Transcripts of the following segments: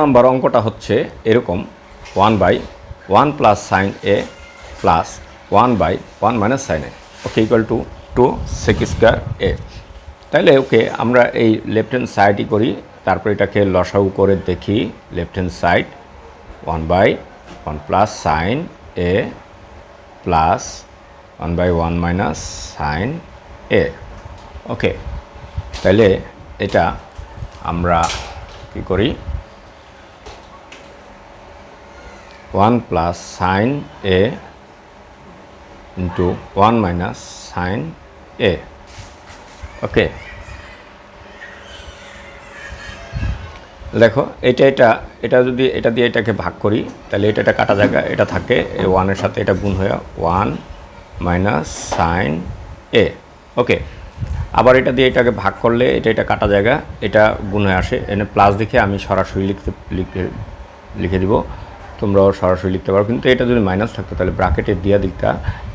নম্বর অঙ্কটা হচ্ছে এরকম 1/1 plus sine A plus 1/1 minus sine A okay equal to 2 sec square A. তাইলে okay আমরা এই লেফট হ্যান্ড সাইডই করি, তারপর এটাকে লসাগু করে দেখি। Left hand side 1/1 plus sine A plus 1/1 minus sine A. Okay, তাহলে এটা আমরা কি করি, 1 plus sine A into 1 minus sine A. Okay, দেখো এটা যদি এটা দিয়ে এটাকে ভাগ করি তাহলে এটা কাটা জায়গা, এটা থাকে এই 1-এর সাথে এটা গুণ হয়ে 1 মাইনাস সাইন এ। ওকে, আবার এটা দিয়ে এটাকে ভাগ করলে এটা কাটা জায়গা, এটা গুণ হয়ে আসে। এনে প্লাস দেখে আমি সরাসরি লিখে দিব, তোমরাও সরাসরি লিখতে পারো। কিন্তু এটা যদি মাইনাস থাকতো তাহলে ব্র্যাকেটের দিয়া দিকটা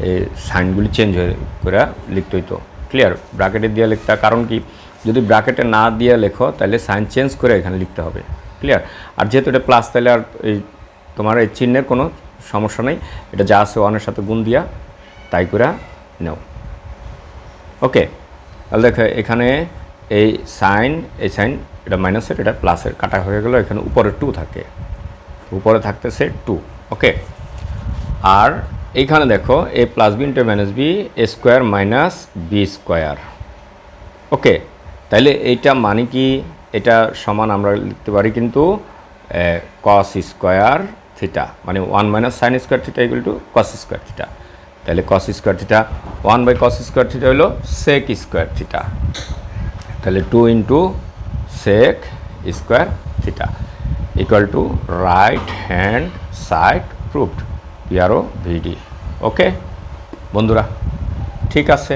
এই সাইনগুলি চেঞ্জ হয়ে করে লিখতে হইতো। ক্লিয়ার? ব্র্যাকেটের দিয়ে লিখতে, কারণ কি, যদি ব্র্যাকেটে না দিয়ে লেখো তাহলে সাইন চেঞ্জ করে এখানে লিখতে হবে। ক্লিয়ার? আর যেহেতু এটা প্লাস, তাহলে আর এই তোমার এই চিহ্নের কোনো সমস্যা নেই, এটা যা আছে 1-এর সাথে গুণ দিয়া তাই করে নাও। ওকে, তাহলে দেখো এখানে এই সাইন এটা মাইনাসের, এটা প্লাসের, কাটা হয়ে গেল। এখানে উপরে 2 থাকে, উপরে থাকতেছে 2। ওকে, আর এইখানে দেখো A plus B into minus B A square minus B square. Okay, তাইলে এইটা মানে কি, এটা সমান আমরা লিখতে পারি কিন্তু কস স্কোয়ার থিটা, মানে 1 minus sine square theta equal to cos square theta. তাহলে cos square theta 1/cos square theta হলো সেক স্কোয়ার থিটা। তাহলে 2 into sec square theta equal to right hand side proved, PROVD। Okay বন্ধুরা, ঠিক আছে।